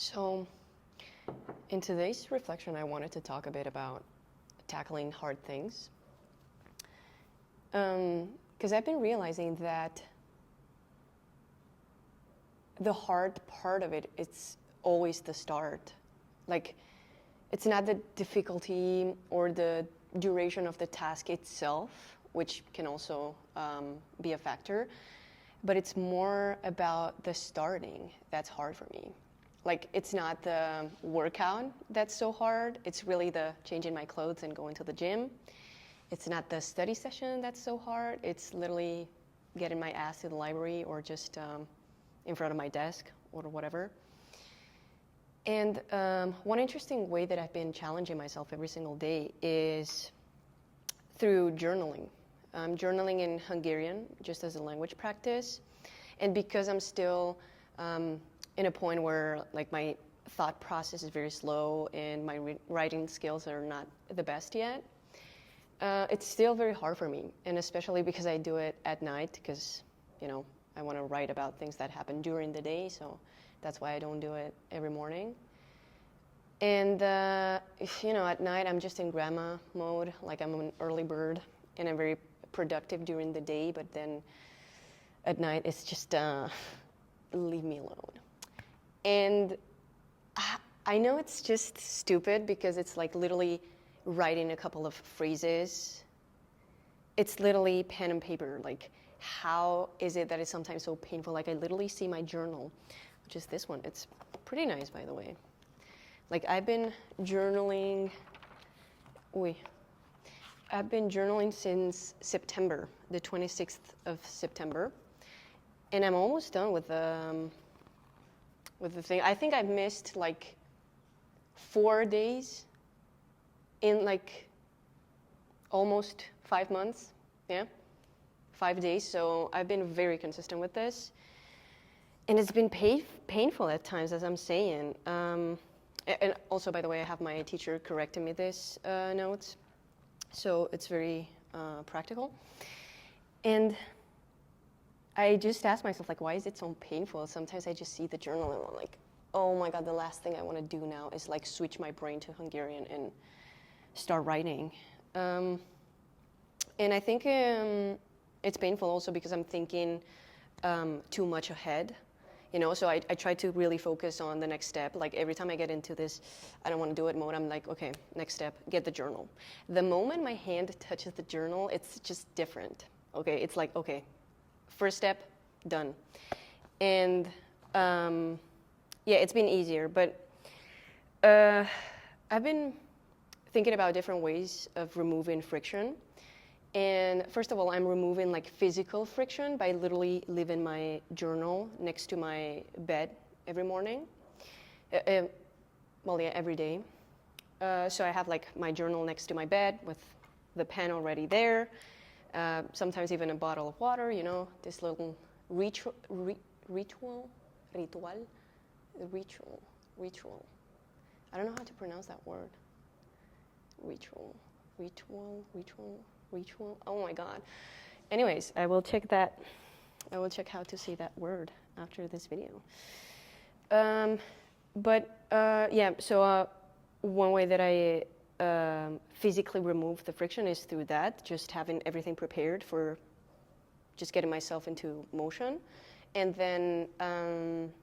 So, in today's reflection, I wanted to talk a bit about tackling hard things. Because I've been realizing that the hard part of it, it's always the start. Like, it's not the difficulty or the duration of the task itself, which can also be a factor, but it's more about the starting that's hard for me. Like, it's not the workout that's so hard, it's really the changing my clothes and going to the gym. It's not the study session that's so hard, it's literally getting my ass to the library or just in front of my desk or whatever. And one interesting way that I've been challenging myself every single day is through journaling. I'm journaling in Hungarian just as a language practice. And because I'm still in a point where like my thought process is very slow and my writing skills are not the best yet, it's still very hard for me. And especially because I do it at night because, I want to write about things that happen during the day. So that's why I don't do it every morning. And, at night I'm just in grandma mode, like I'm an early bird and I'm very productive during the day, but then at night it's just leave me alone. And I know it's just stupid because it's like literally writing a couple of phrases. It's literally pen and paper. Like, how is it that it's sometimes so painful? Like, I literally see my journal, which is this one. It's pretty nice, by the way. Like, I've been journaling since September, the 26th of September. And I'm almost done with the thing. I think I've missed like 4 days in like almost 5 months. Yeah, 5 days. So I've been very consistent with this. And it's been painful at times, as I'm saying. And also, by the way, I have my teacher correcting me this notes. So it's very practical. And I just ask myself, like, why is it so painful? Sometimes I just see the journal and I'm like, oh my God, the last thing I want to do now is like switch my brain to Hungarian and start writing. And I think it's painful also because I'm thinking too much ahead. So I try to really focus on the next step. Like every time I get into this, I don't want to do it mode, I'm like, okay, next step, get the journal. The moment my hand touches the journal, it's just different. Okay, it's like, okay, first step, done. And it's been easier, but I've been thinking about different ways of removing friction. And first of all, I'm removing like physical friction by literally leaving my journal next to my bed every morning. Every day. So I have like my journal next to my bed with the pen already there. Sometimes even a bottle of water, this little ritual. I don't know how to pronounce that word. Ritual. Oh my God. Anyways, I will check that. I will check how to say that word after this video. So one way that I physically remove the friction is through that, just having everything prepared for just getting myself into motion. And then I'm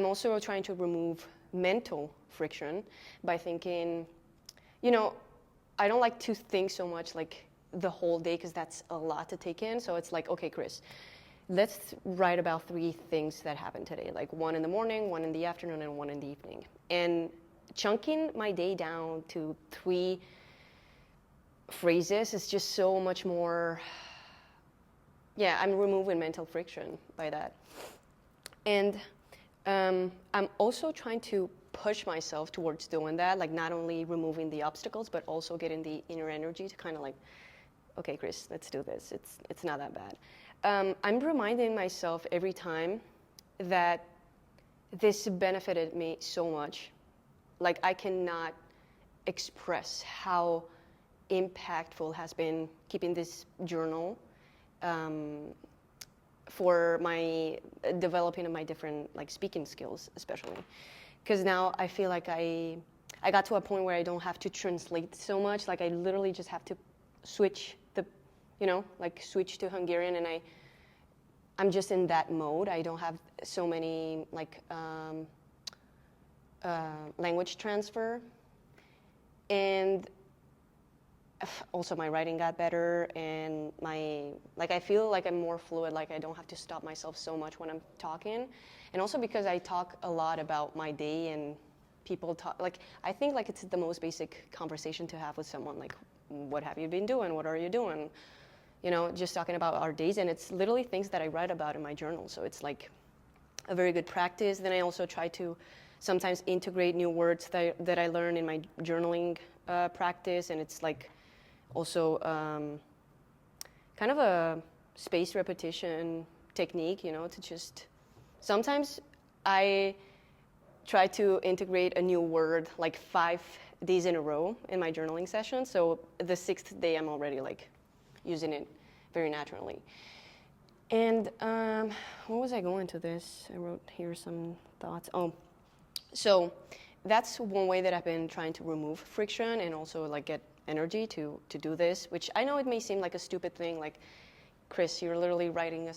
also trying to remove mental friction by thinking, I don't like to think so much like the whole day because that's a lot to take in. So it's like, okay, Cris, let's write about 3 things that happened today. Like 1 in the morning, 1 in the afternoon, and 1 in the evening. And chunking my day down to 3 phrases is just so much more, I'm removing mental friction by that. And I'm also trying to push myself towards doing that, like not only removing the obstacles, but also getting the inner energy to kind of like, okay, Cris, let's do this. It's not that bad. I'm reminding myself every time that this benefited me so much. Like I cannot express how impactful has been keeping this journal for my developing of my different like speaking skills, especially because now I feel like I got to a point where I don't have to translate so much. Like I literally just have to switch switch to Hungarian, and I'm just in that mode. I don't have so many like language transfer, and also my writing got better, and I feel like I'm more fluid. Like I don't have to stop myself so much when I'm talking, and also because I talk a lot about my day, and people talk like I think like it's the most basic conversation to have with someone. Like, what have you been doing? What are you doing? Just talking about our days, and it's literally things that I write about in my journal. So it's like a very good practice. Then I also try to sometimes integrate new words that I learn in my journaling practice, and it's like also kind of a space repetition technique, to just sometimes I try to integrate a new word like 5 days in a row in my journaling session. So the 6th day I'm already like using it very naturally. And what was I going to this? I wrote here some thoughts. So that's one way that I've been trying to remove friction and also like get energy to do this, which I know it may seem like a stupid thing, like, Cris, you're literally writing a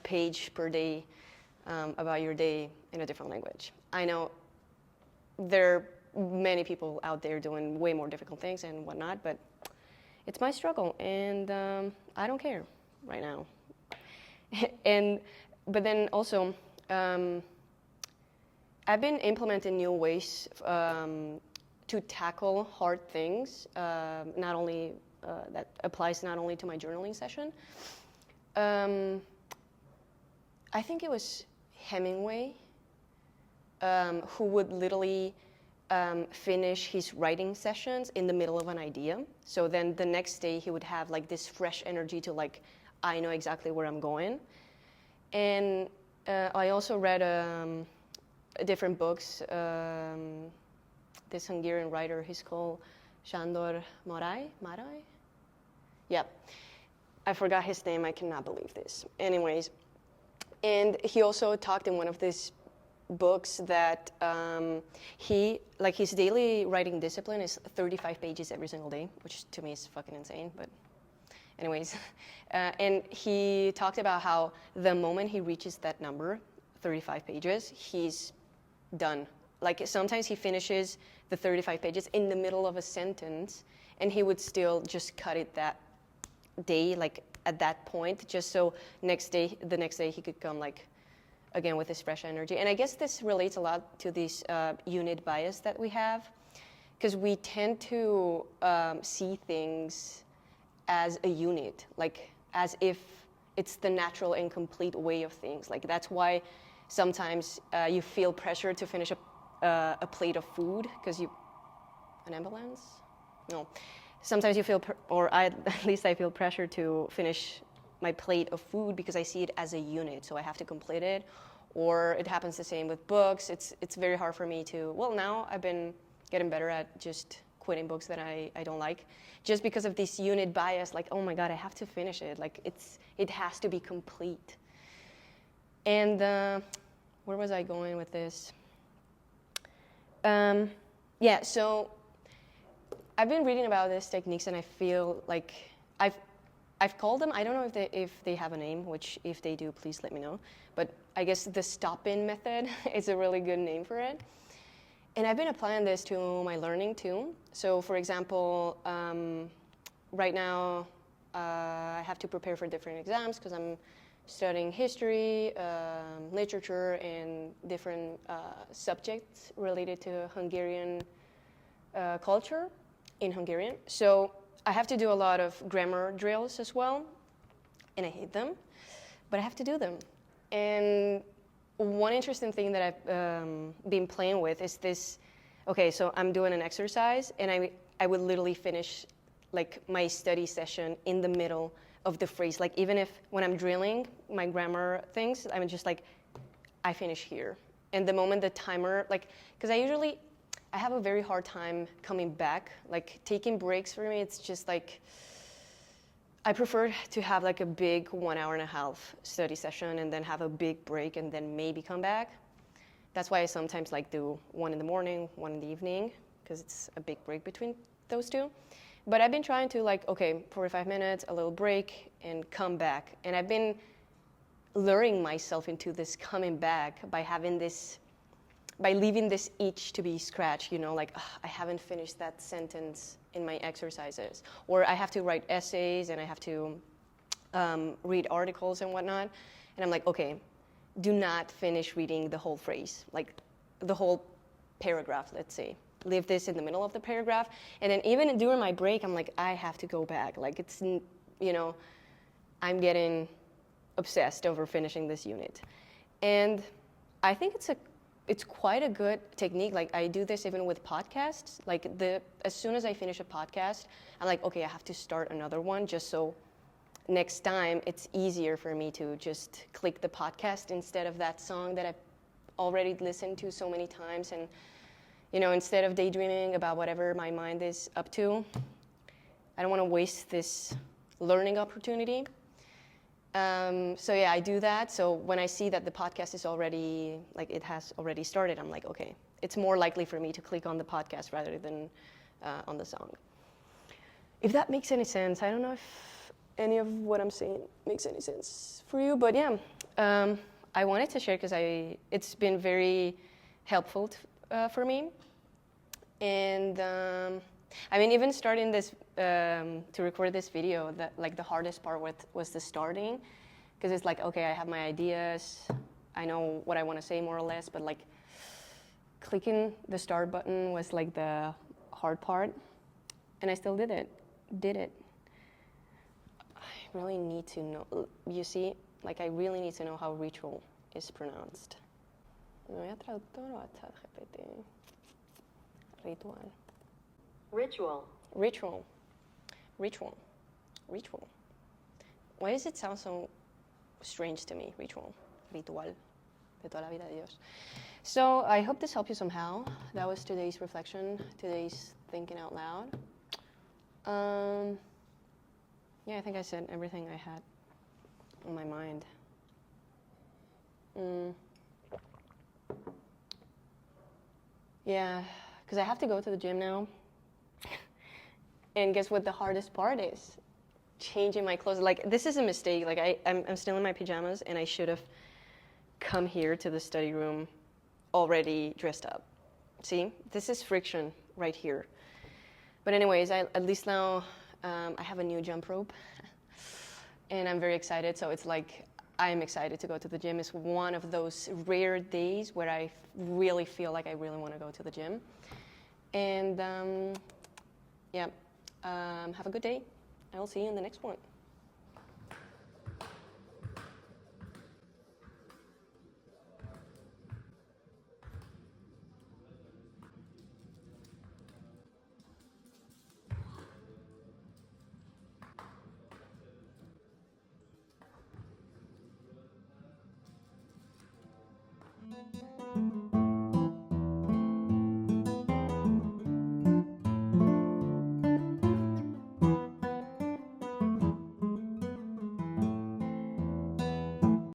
page per day about your day in a different language. I know there are many people out there doing way more difficult things and whatnot, but it's my struggle, and I don't care right now. But then also, I've been implementing new ways to tackle hard things. Not only that applies not only to my journaling session. I think it was Hemingway who would literally finish his writing sessions in the middle of an idea. So then the next day he would have like this fresh energy to like, I know exactly where I'm going. And I also read different books. This Hungarian writer, he's called Sándor Márai? Yeah, I forgot his name, I cannot believe this. Anyways, and he also talked in one of these books that his daily writing discipline is 35 pages every single day, which to me is fucking insane, but anyways. And he talked about how the moment he reaches that number, 35 pages, he's done. Like sometimes he finishes the 35 pages in the middle of a sentence, and he would still just cut it that day, like at that point, just so the next day he could come like again with this fresh energy. And I guess this relates a lot to this unit bias that we have, because we tend to see things as a unit, like as if it's the natural and complete way of things. Like that's why sometimes you feel pressure to finish a plate of food because an ambulance? No. Sometimes you feel, at least I feel pressure to finish my plate of food because I see it as a unit, so I have to complete it. Or it happens the same with books. It's very hard for me to, well, now I've been getting better at just quitting books that I don't like, just because of this unit bias, like, oh my God, I have to finish it. Like it has to be complete. And where was I going with this? So I've been reading about these techniques, and I feel like I've called them, I don't know if they have a name, which if they do, please let me know. But I guess the stop-in method is a really good name for it. And I've been applying this to my learning too. So for example, right now I have to prepare for different exams because I'm studying history, literature, and different subjects related to Hungarian culture in Hungarian. So I have to do a lot of grammar drills as well, and I hate them, but I have to do them. And one interesting thing that I've been playing with is this. Okay, so I'm doing an exercise, and I would literally finish like my study session in the middle of the phrase. Like even if when I'm drilling my grammar things, I'm just like, I finish here. And the moment the timer, like, because I have a very hard time coming back. Like taking breaks for me, it's just like, I prefer to have like a big 1.5 hour study session and then have a big break and then maybe come back. That's why I sometimes like do one in the morning, one in the evening, because it's a big break between those two. But I've been trying to like, okay, 45 minutes, a little break, and come back. And I've been luring myself into this coming back by leaving this itch to be scratched, like, I haven't finished that sentence in my exercises. Or I have to write essays and I have to read articles and whatnot. And I'm like, okay, do not finish reading the whole phrase, like the whole paragraph, let's say. Leave this in the middle of the paragraph. And then even during my break, I'm like, I have to go back. Like it's, I'm getting obsessed over finishing this unit. And I think it's quite a good technique. Like I do this even with podcasts. Like as soon as I finish a podcast, I'm like, okay, I have to start another one just so next time it's easier for me to just click the podcast instead of that song that I've already listened to so many times. And, instead of daydreaming about whatever my mind is up to, I don't want to waste this learning opportunity. So yeah, I do that. So when I see that the podcast is already, like it has already started, I'm like, okay, it's more likely for me to click on the podcast rather than on the song. If that makes any sense, I don't know if any of what I'm saying makes any sense for you, but yeah, I wanted to share because it's been very helpful for me. And even starting this, to record this video, the hardest part was the starting, because it's like, okay, I have my ideas, I know what I want to say more or less, but like clicking the start button was like the hard part, and I still did it. I really need to know, you see, like I really need to know how ritual is pronounced. Voy a traductor o a ChatGPT. Ritual. Why does it sound so strange to me? Ritual. De toda la vida de Dios. So I hope this helped you somehow. That was today's reflection, today's thinking out loud. Yeah, I think I said everything I had on my mind. Yeah, because I have to go to the gym now. And guess what the hardest part is? Changing my clothes. Like, this is a mistake. Like, I'm still in my pajamas, and I should have come here to the study room already dressed up. See? This is friction right here. But anyways, at least now I have a new jump rope. And I'm very excited. So it's like I'm excited to go to the gym. It's one of those rare days where I really feel like I really want to go to the gym. And yeah, have a good day. I will see you in the next one.